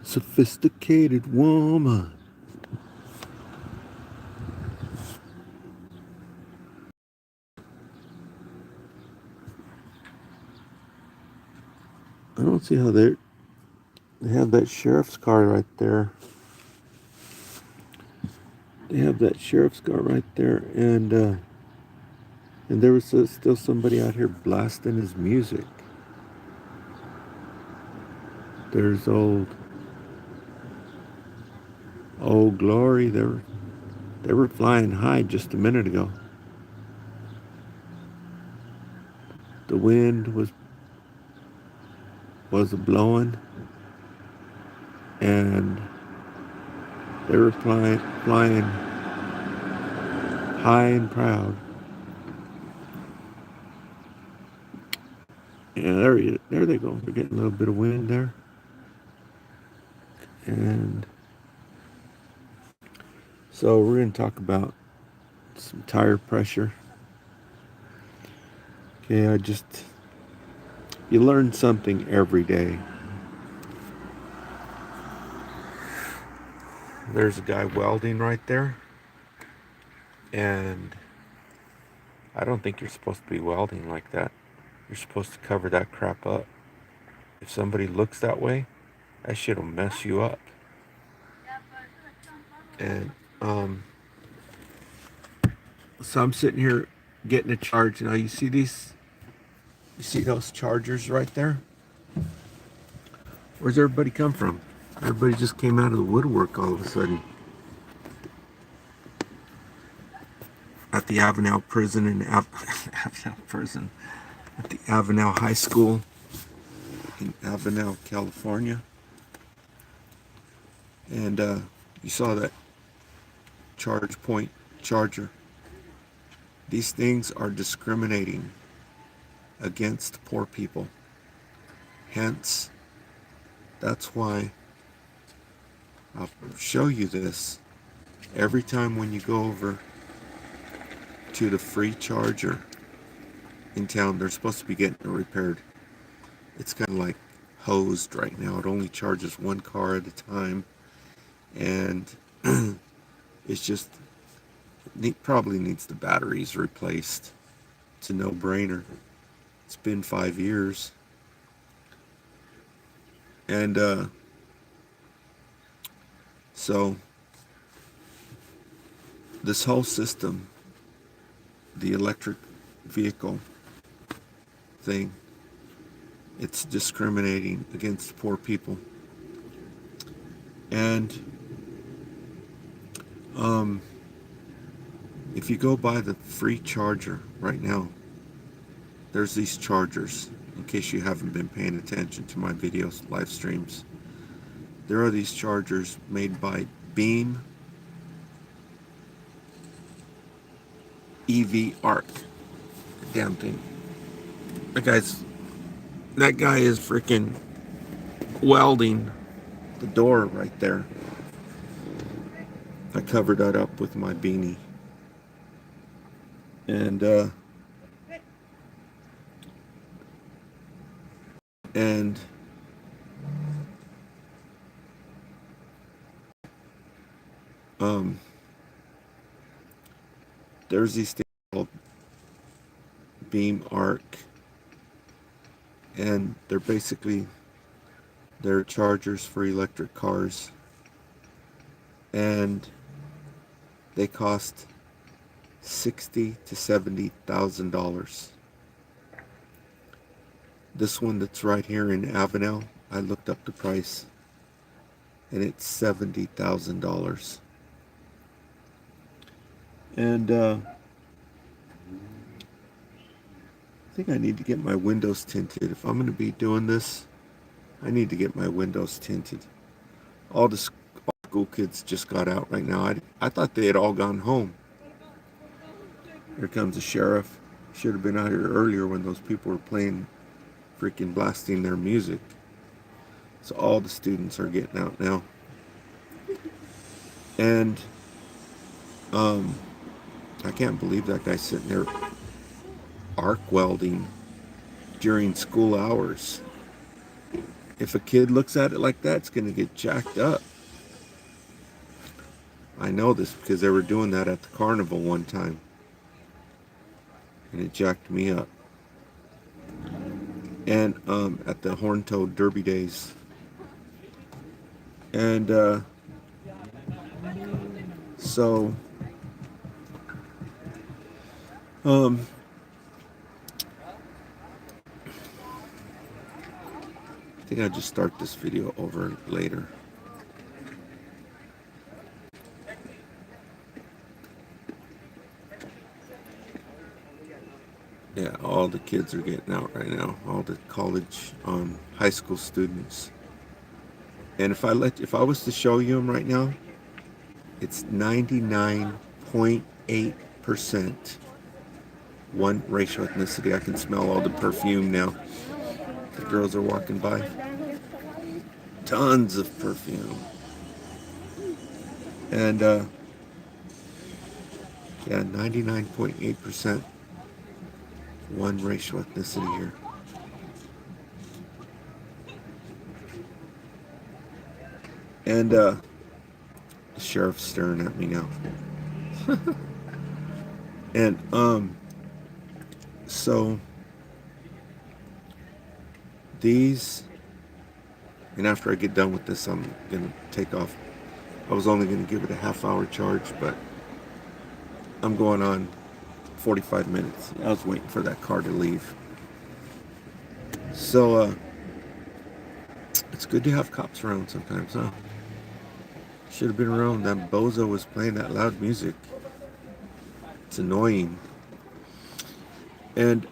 Sophisticated woman. I don't see how they have that sheriff's car right there. They have that sheriff's car right there, and there was still somebody out here blasting his music. There's old Glory. They were flying high just a minute ago. The wind was blowing, and they were flying high and proud. Yeah, there they go. They're getting a little bit of wind there, and so we're going to talk about some tire pressure. Okay, you learn something every day. There's a guy welding right there, and I don't think you're supposed to be welding like that. You're supposed to cover that crap up. If somebody looks that way, that shit'll mess you up. And so I'm sitting here getting a charge. Now you see these? You see those chargers right there? Where's everybody come from? Everybody just came out of the woodwork all of a sudden. At the Avenel prison Avenel prison, at the Avenel High School in Avenel, California. And you saw that charge point charger. These things are discriminating against poor people. Hence, that's why I'll show you this every time when you go over to the free charger in town. They're supposed to be getting it repaired. It's kind of like hosed right now. It only charges one car at a time, and it's just probably needs the batteries replaced. It's a no-brainer. It's been 5 years, and so this whole system, the electric vehicle thing, it's discriminating against poor people. And if you go by the free charger right now, there's these chargers. In case you haven't been paying attention to my videos, live streams, there are these chargers made by Beam EV Arc. Damn thing. That guy is freaking welding the door right there. I covered that up with my beanie. And there's these things called Beam Arc, and they're chargers for electric cars, and they cost $60,000 to $70,000. This one that's right here in Avenel, I looked up the price, and it's $70,000. And I think I need to get my windows tinted. If I'm going to be doing this, I need to get my windows tinted. All the school kids just got out right now. I thought they had all gone home. Here comes the sheriff. Should have been out here earlier when those people were playing, freaking blasting their music. So all the students are getting out now. And I can't believe that guy's sitting there arc welding during school hours. if a kid looks at it like that, it's going to get jacked up. I know this because they were doing that at the carnival one time, and it jacked me up. And at the Horn-Toad Derby days, and so um, I think I'll just start this video over later. Yeah, all the kids are getting out right now. All the college, high school students. And if I was to show you them right now, it's 99.8% one racial ethnicity. I can smell all the perfume now. The girls are walking by. Tons of perfume. And yeah, 99.8% one racial ethnicity here. And the sheriff's staring at me now. And so these, and after I get done with this, I'm gonna take off. I was only gonna give it a half-hour charge, but I'm going on 45 minutes. I was waiting for that car to leave. So it's good to have cops around sometimes, huh? Should have been around. That bozo was playing that loud music. It's annoying. And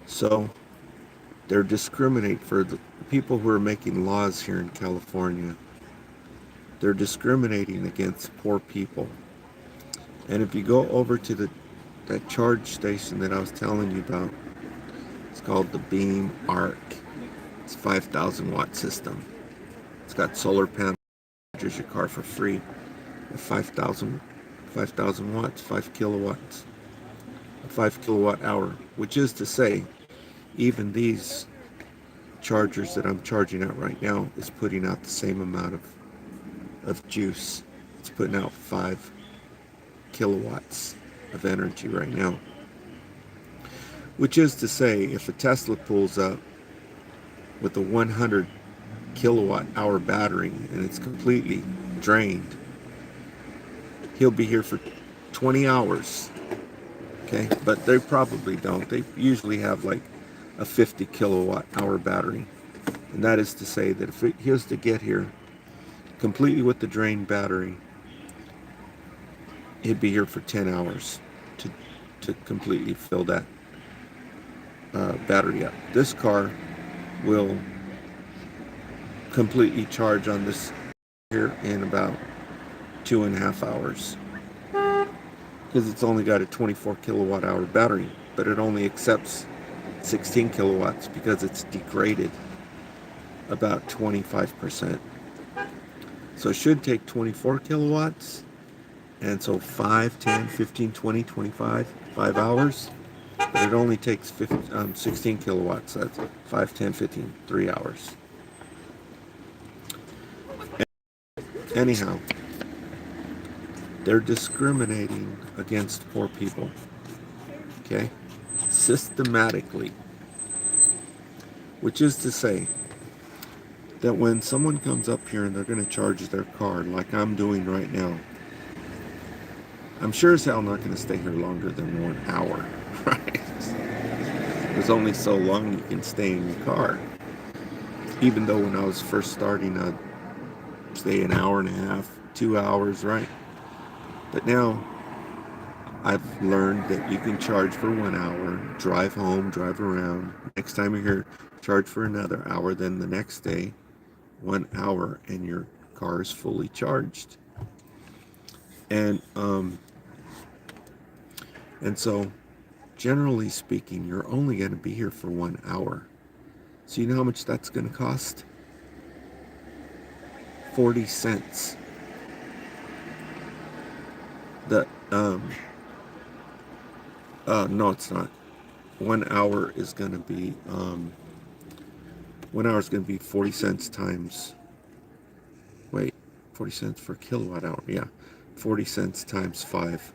so they're discriminate for the people who are making laws here in California. They're discriminating against poor people. And if you go over to that charge station that I was telling you about, it's called the Beam Arc. It's a 5,000 watt system. It's got solar panels. Charges your car for free at 5,000 watts, 5 kilowatts, a 5 kilowatt hour, which is to say, even these chargers that I'm charging at right now is putting out the same amount of juice. It's putting out 5 kilowatts of energy right now, which is to say, if a Tesla pulls up with a 100 kilowatt hour battery and it's completely drained, he'll be here for 20 hours. Okay, but they probably don't. They usually have like a 50 kilowatt hour battery, and that is to say that if he was to get here completely with the drained battery, he'd be here for 10 hours to completely fill that battery up. This car will completely charge on this here in about 2.5 hours, because it's only got a 24 kilowatt hour battery, but it only accepts 16 kilowatts because it's degraded about 25%. So it should take 24 kilowatts, and so 5, 10, 15, 20, 25, 5 hours, but it only takes 16 kilowatts. That's 5, 10, 15, 3 hours. Anyhow, they're discriminating against poor people, okay, systematically, which is to say that when someone comes up here and they're going to charge their car like I'm doing right now, I'm sure as hell not going to stay here longer than 1 hour, right? There's only so long you can stay in your car. Even though when I was first starting, I'd stay an hour and a half, 2 hours, right? But now I've learned that you can charge for 1 hour, drive home, drive around. Next time you're here, charge for another hour. Then the next day, 1 hour, and your car is fully charged. And so, generally speaking, you're only going to be here for 1 hour. So you know how much that's going to cost? 40 cents. No, it's not. 1 hour is going to be 1 hour is going to be 40 cents times, wait, 40 cents for kilowatt hour. Yeah, 40 cents times 5.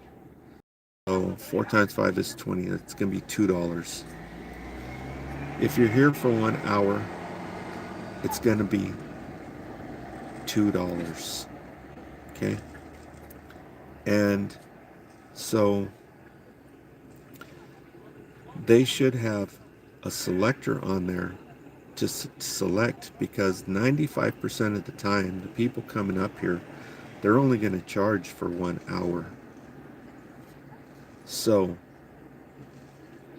So 4 times 5 is 20. That's going to be $2. If you're here for 1 hour, it's going to be $2. Okay? And so they should have a selector on there to select, because 95% of the time, the people coming up here, they're only going to charge for 1 hour. So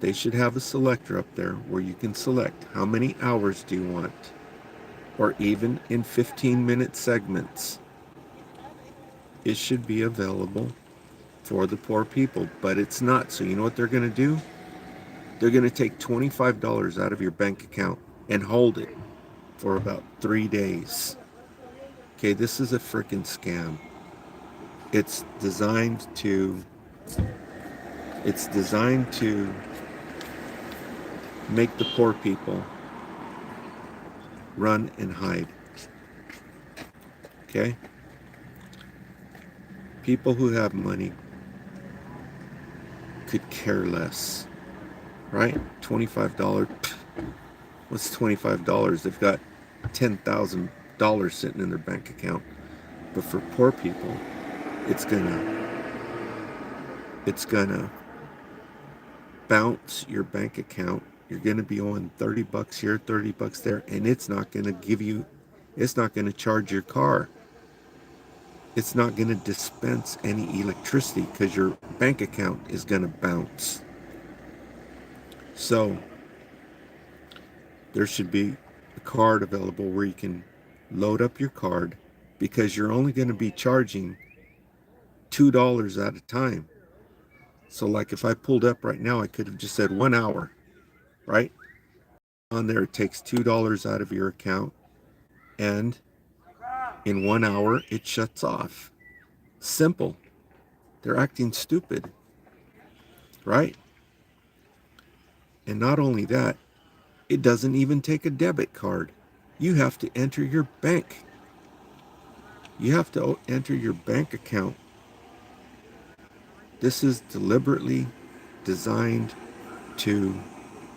they should have a selector up there where you can select how many hours do you want, or even in 15-minute segments. It should be available for the poor people, but it's not. So you know what they're going to do? They're going to take $25 out of your bank account and hold it for about 3 days. Okay, this is a freaking scam. It's designed to make the poor people run and hide. Okay? People who have money could care less. Right? $25. What's $25? They've got $10,000 sitting in their bank account. But for poor people, it's gonna bounce your bank account. You're gonna be owing $30 here, $30 there, and it's not gonna charge your car. It's not gonna dispense any electricity because your bank account is gonna bounce. So there should be a card available where you can load up your card, because you're only going to be charging $2 at a time. So like if I pulled up right now, I could have just said 1 hour, right? On there, it takes $2 out of your account, and in 1 hour, it shuts off. Simple. They're acting stupid, right? And not only that, it doesn't even take a debit card. You have to enter your bank. You have to enter your bank account. This is deliberately designed to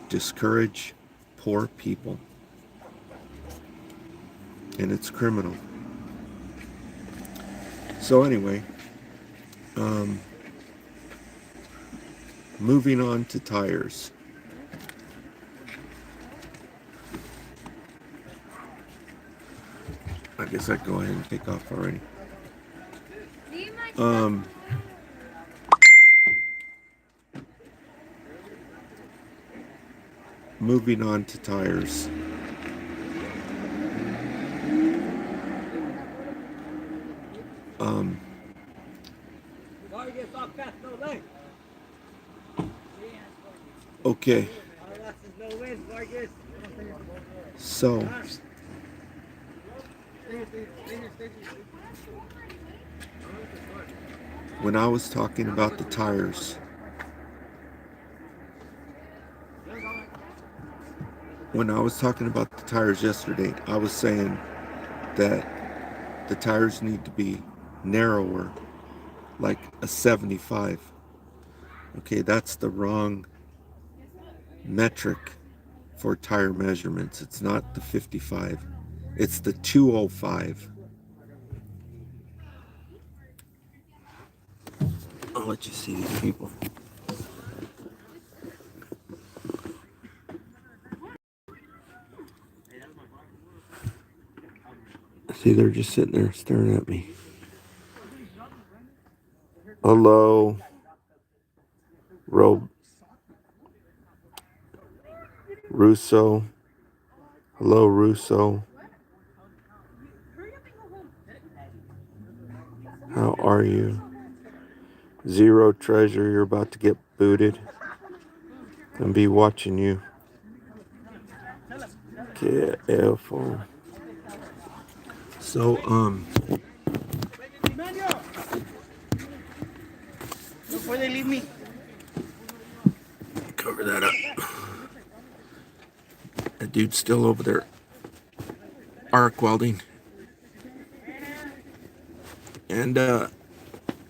discourage poor people. And it's criminal. So anyway, moving on to tires. I guess I can go ahead and take off already. Moving on to tires. Okay. So when I was talking about the tires, yesterday, I was saying that the tires need to be narrower, like a 75. Okay, that's the wrong metric for tire measurements. It's not the 55. It's the 205. I'll let you see these people. See, they're just sitting there staring at me. Hello, Russo. Hello, Russo. How are you? Zero Treasure, you're about to get booted. And be watching you. Careful. So, Before they leave me. Cover that up. That dude's still over there arc welding. And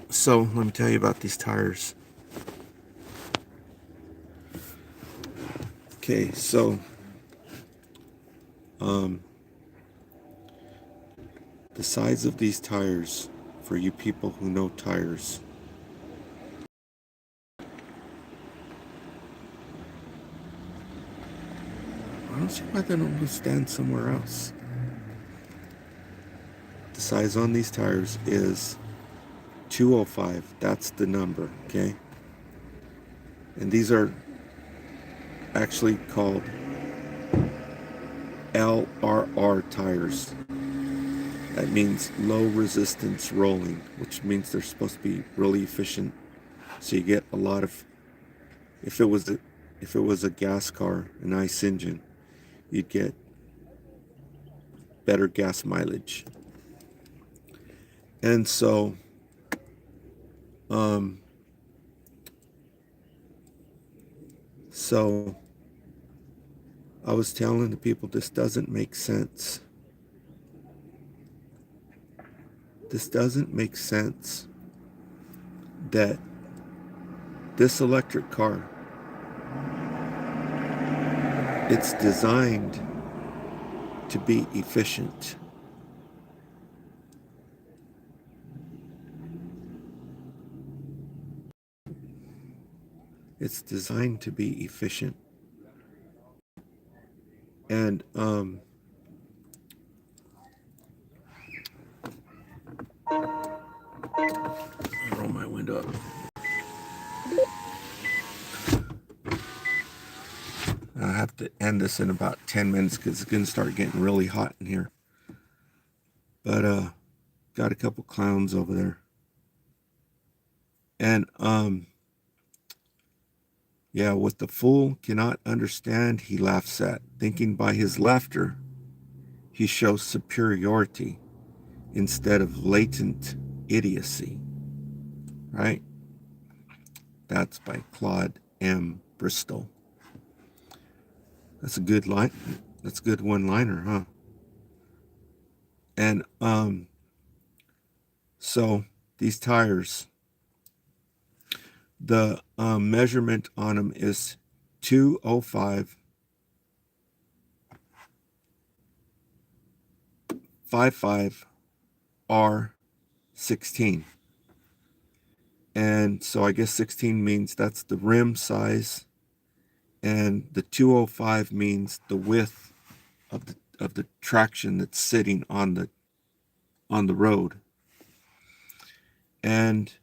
so let me tell you about these tires. Okay, so the size of these tires, for you people who know tires, I don't see why they don't stand somewhere else. The size on these tires is 205. That's the number, okay? And these are actually called LRR tires. That means low resistance rolling, which means they're supposed to be really efficient. So you get a lot of, if it was a gas car, an ICE engine, you'd get better gas mileage. And so so I was telling the people, this doesn't make sense. This doesn't make sense that this electric car, it's designed to be efficient. It's designed to be efficient. And roll my window up. I have to end this in about 10 minutes because it's going to start getting really hot in here. But got a couple clowns over there. And yeah, what the fool cannot understand, he laughs at, thinking by his laughter he shows superiority instead of latent idiocy. Right? That's by Claude M. Bristol. That's a good line. That's a good one-liner, huh? And so these tires, the measurement on them is 205 55 R16. And so I guess 16 means that's the rim size, and the 205 means the width of the traction that's sitting on the road. And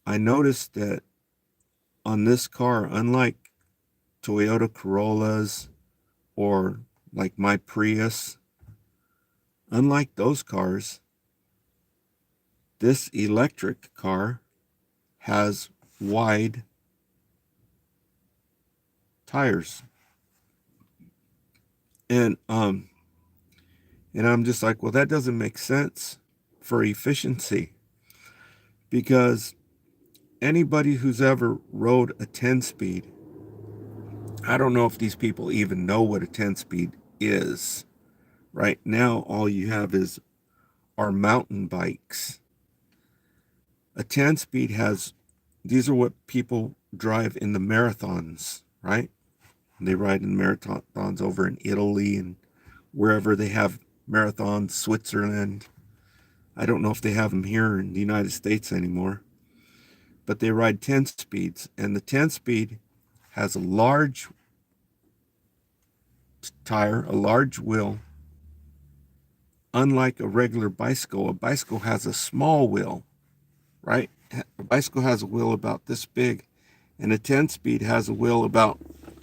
I noticed that on this car, unlike Toyota Corollas or like my Prius, unlike those cars, this electric car has wide tires. And I'm just like, well, that doesn't make sense for efficiency, because anybody who's ever rode a 10-speed, I don't know if these people even know what a 10-speed is. Right now, all you have are mountain bikes. A 10-speed has, these are what people drive in the marathons, right? They ride in marathons over in Italy and wherever they have marathons, Switzerland. I don't know if they have them here in the United States anymore. But they ride 10 speeds, and the 10-speed has a large tire, a large wheel. Unlike a regular bicycle, a bicycle has a small wheel, right? A bicycle has a wheel about this big, and a 10-speed has a wheel about,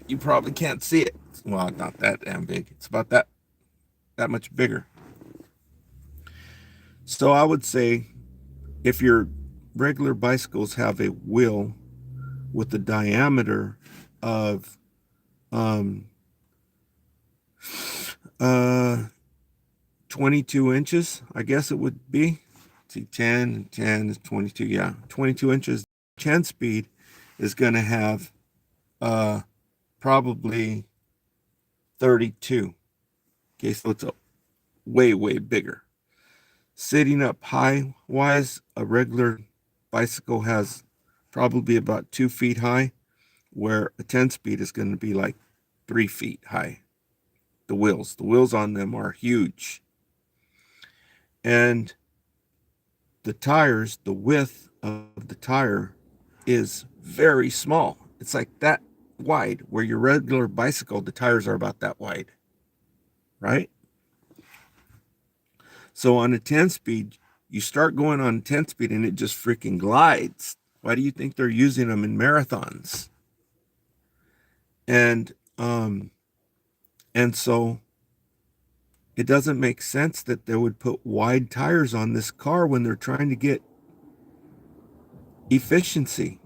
you probably can't see it. Well, not that damn big. It's about that much bigger. So I would say if your regular bicycles have a wheel with a diameter of 22 inches, I guess it would be. See, 10 and 10 is 22. Yeah, 22 inches. 10 speed is going to have probably 32. Okay, so it's way, way bigger. Sitting up high wise, a regular bicycle has probably about 2 feet high, where a 10 speed is going to be like 3 feet high. The wheels on them are huge. And the tires, the width of the tire is very small. It's like that wide, where your regular bicycle, the tires are about that wide, right? So on a 10 speed, you start going on 10 speed and it just freaking glides. Why do you think they're using them in marathons? And um and so it doesn't make sense that they would put wide tires on this car when they're trying to get efficiency.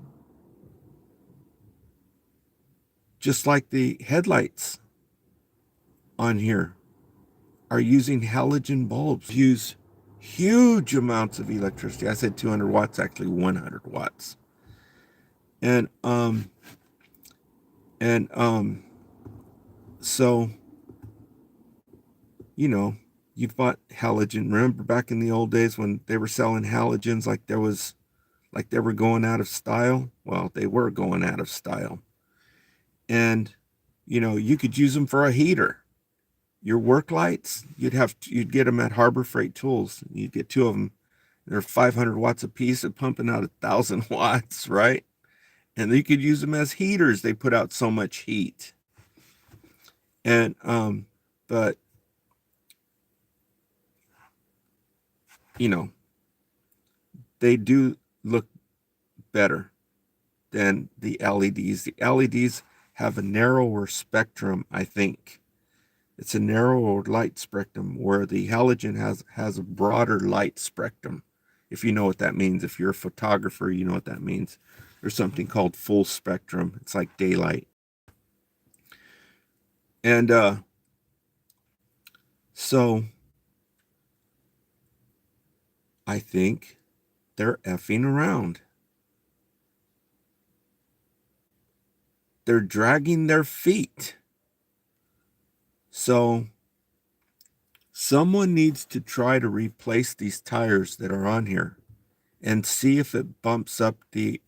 Just like the headlights on here are using halogen bulbs, use huge amounts of electricity. I said 200 watts, actually 100 watts. And so, you know, you've bought halogen. Remember back in the old days when they were selling halogens like they were going out of style? Well, they were going out of style. And you could use them for a heater. Your work lights, you'd get them at Harbor Freight Tools. You'd get two of them. They're 500 watts a piece. They're pumping out 1,000 watts, right? And you could use them as heaters. They put out so much heat. And but they do look better than the LEDs. The LEDs have a narrower spectrum, I think. It's a narrower light spectrum, where the halogen has a broader light spectrum. If you know what that means. If you're a photographer, you know what that means. There's something called full spectrum. It's like daylight. And so I think they're effing around. They're dragging their feet. So someone needs to try to replace these tires that are on here and see if it bumps up the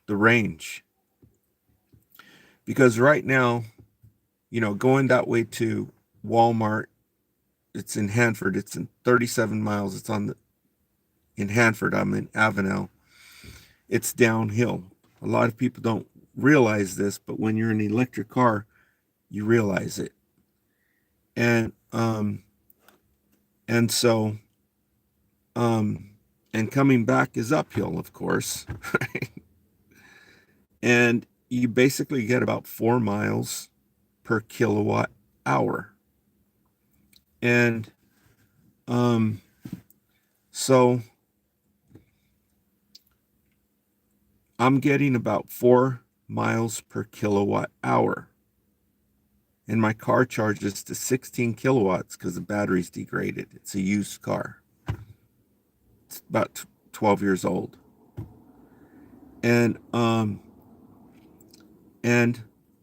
range. Because right now, going that way to Walmart, it's in Hanford, it's in 37 miles, it's in Hanford, I'm in Avenel. It's downhill. A lot of people don't realize this, but when you're in an electric car, you realize it. And so and coming back is uphill, of course, right? And you basically get about 4 miles per kilowatt hour. And so I'm getting about 4 miles per kilowatt hour. And my car charges to 16 kilowatts because the battery's degraded. It's a used car. It's about 12 years old. And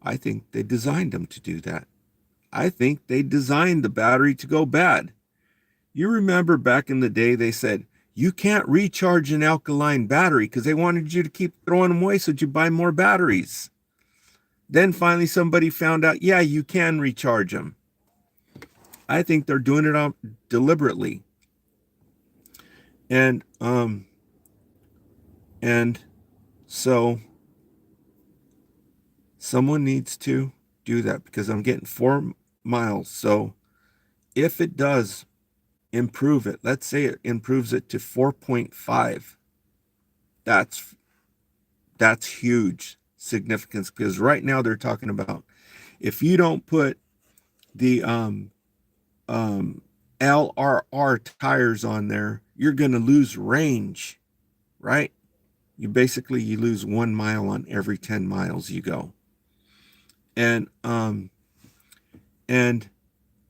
I think they designed them to do that. I think they designed the battery to go bad. You remember back in the day, they said, you can't recharge an alkaline battery because they wanted you to keep throwing them away so that you buy more batteries. Then finally somebody found out, yeah, you can recharge them. I think they're doing it deliberately. And so someone needs to do that, because I'm getting 4 miles. So if it does improve it, let's say it improves it to 4.5, that's huge significance, because right now they're talking about, if you don't put the LRR tires on there, you're going to lose range, right? You lose 1 mile on every 10 miles you go. And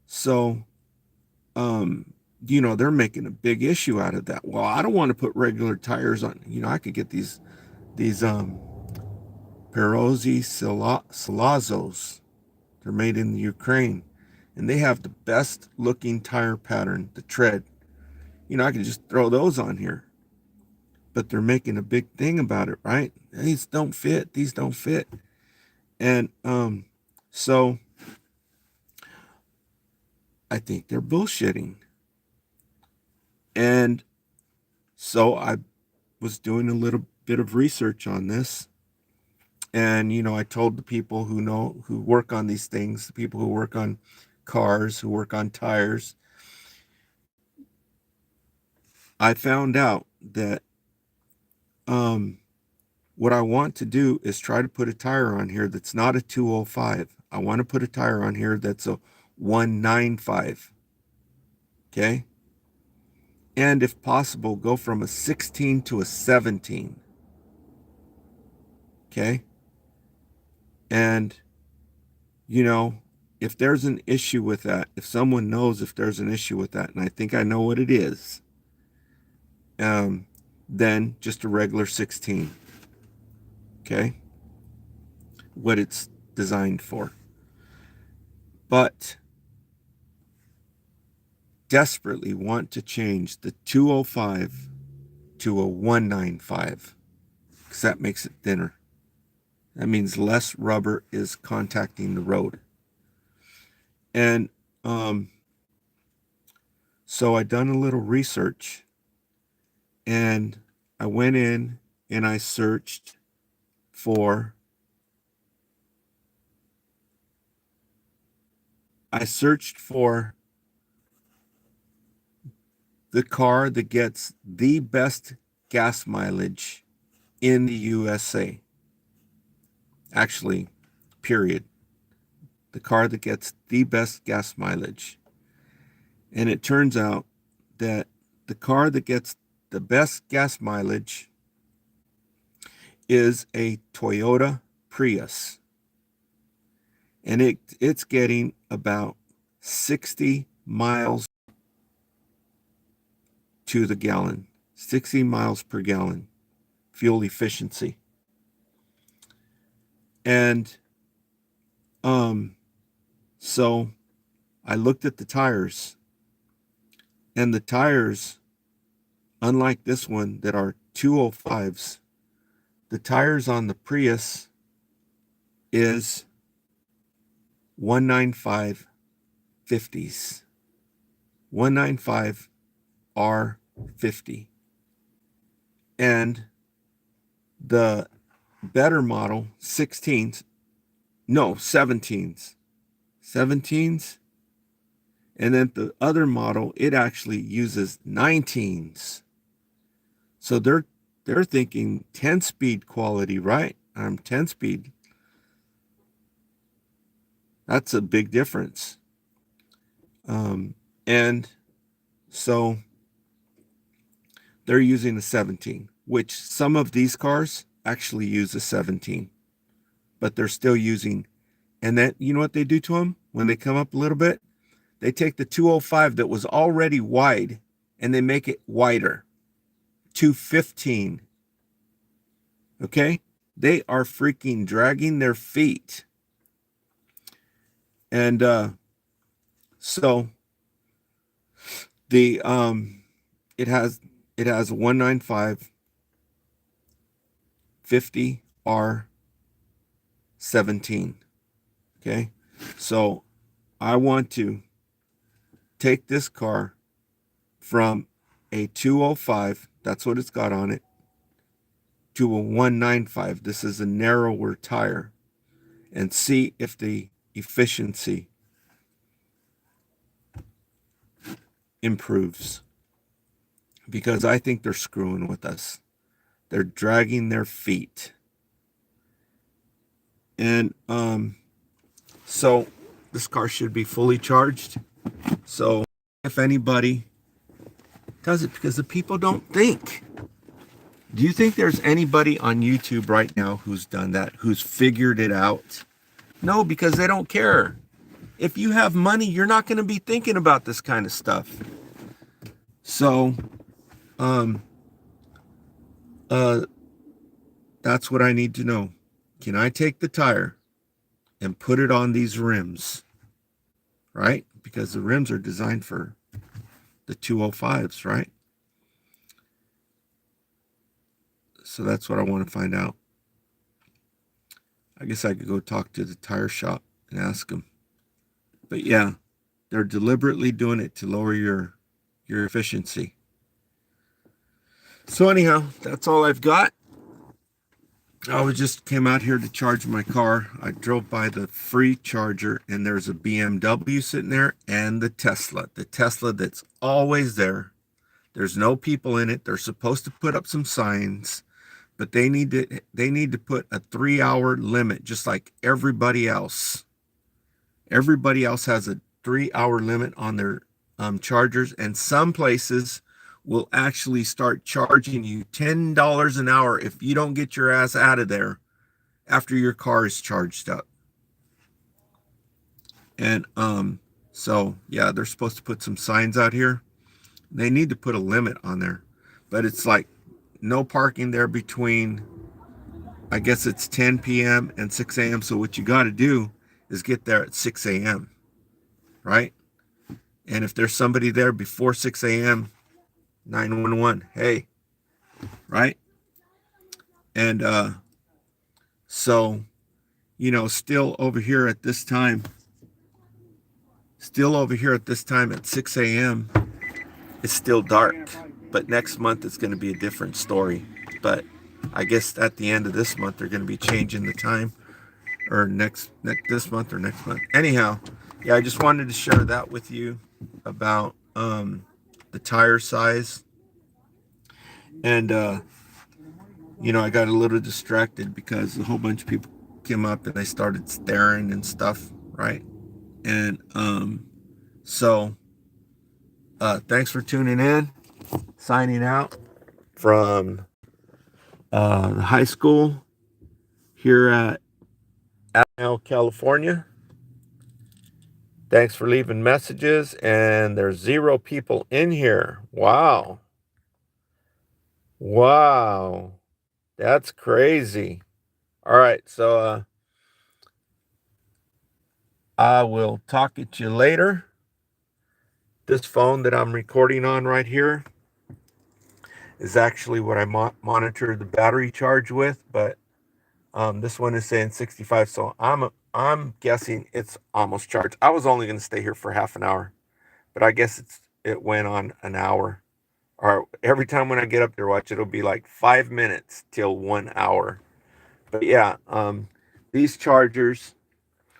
so they're making a big issue out of that. Well, I don't want to put regular tires on. I could get these Perozzi Salazos. They're made in the Ukraine, and they have the best looking tire pattern, the tread. You know, I can just throw those on here, but they're making a big thing about it, right? These don't fit. These don't fit. And so I think they're bullshitting. And so I was doing a little bit of research on this. And, you know, I told the people who work on these things, the people who work on cars, who work on tires, I found out that what I want to do is try to put a tire on here that's not a 205. I want to put a tire on here that's a 195. Okay? And if possible, go from a 16 to a 17. Okay? And, you know, if there's an issue with that, if someone knows if there's an issue with that, and I think I know what it is, then just a regular 16. Okay? What it's designed for. But desperately want to change the 205 to a 195 because that makes it thinner. That means less rubber is contacting the road. And so I done a little research, and I went in and I searched for the car that gets the best gas mileage in the USA. Actually, period. The car that gets the best gas mileage. And it turns out that the car that gets the best gas mileage is a Toyota Prius. And it's getting about 60 miles to the gallon. 60 miles per gallon fuel efficiency. And so I looked at the tires, and the tires, unlike this one that are 205s, the tires on the Prius is 195 50s. 195 R50. And the better model, 17s. 17s. And then the other model, it actually uses 19s. So they're thinking 10-speed quality, right? 10-speed. That's a big difference. And so they're using a 17, which some of these cars actually use a 17, but they're still using. And that, you know what they do to them when they come up a little bit? They take the 205 that was already wide and they make it wider. 215. Okay? They are freaking dragging their feet. And so the it has a 195 50 R17. Okay? So I want to take this car from a 205, that's what it's got on it, to a 195. This is a narrower tire, and see if the efficiency improves, because I think they're screwing with us. They're dragging their feet. And so this car should be fully charged. So if anybody does it, because the people don't think. Do you think there's anybody on YouTube right now who's done that, who's figured it out? No, because they don't care. If you have money, you're not going to be thinking about this kind of stuff. So, that's what I need to know. Can I take the tire and put it on these rims, right? Because the rims are designed for the 205s, right? So that's what I want to find out. I guess I could go talk to the tire shop and ask them. But yeah, they're deliberately doing it to lower your efficiency. So anyhow, that's all I've got. I just came out here to charge my car. I drove by the free charger, and there's a BMW sitting there and the Tesla. The Tesla that's always there. There's no people in it. They're supposed to put up some signs, but they need to put a 3-hour limit, just like everybody else. Everybody else has a 3-hour limit on their chargers, and some places will actually start charging you $10 an hour if you don't get your ass out of there after your car is charged up. And so yeah, they're supposed to put some signs out here. They need to put a limit on there, but it's like no parking there between, I guess it's 10 p.m. and 6 a.m. So what you got to do is get there at 6 a.m. right? And if there's somebody there before 6 a.m., 911, hey, right? And so, still over here at this time at 6 a.m., it's still dark. But next month it's going to be a different story. But I guess at the end of this month they're going to be changing the time, or this month or next month. Anyhow, yeah, I just wanted to share that with you about the tire size. And I got a little distracted because a whole bunch of people came up and they started staring and stuff, right? And so thanks for tuning in. Signing out from the high school here at Avenel, California. Thanks for leaving messages, and there's 0 people in here. Wow. That's crazy. All right, so I will talk to you later. This phone that I'm recording on right here is actually what I monitor the battery charge with, but this one is saying 65, so I'm guessing it's almost charged. I was only going to stay here for half an hour, but I guess it went on an hour. Or every time when I get up there, watch, it'll be like 5 minutes till 1 hour. But yeah, these chargers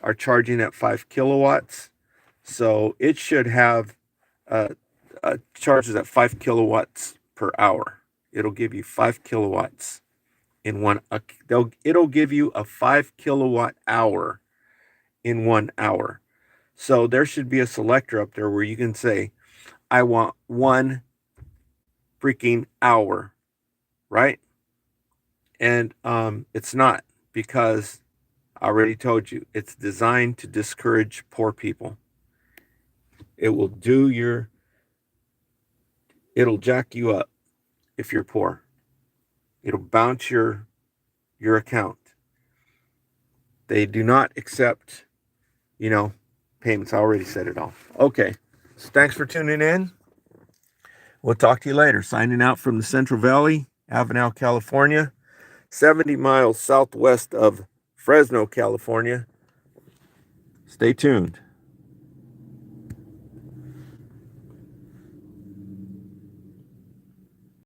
are charging at 5 kilowatts, so it should have charges at 5 kilowatts per hour. It'll give you 5 kilowatts in it'll give you a 5 kilowatt hour in 1 hour. So there should be a selector up there where you can say, I want 1 freaking hour, right? And it's not, because I already told you, it's designed to discourage poor people. It'll jack you up if you're poor. It'll bounce your account. They do not accept, payments. I already said it all. Okay. So thanks for tuning in. We'll talk to you later. Signing out from the Central Valley, Avenel, California, 70 miles southwest of Fresno, California. Stay tuned.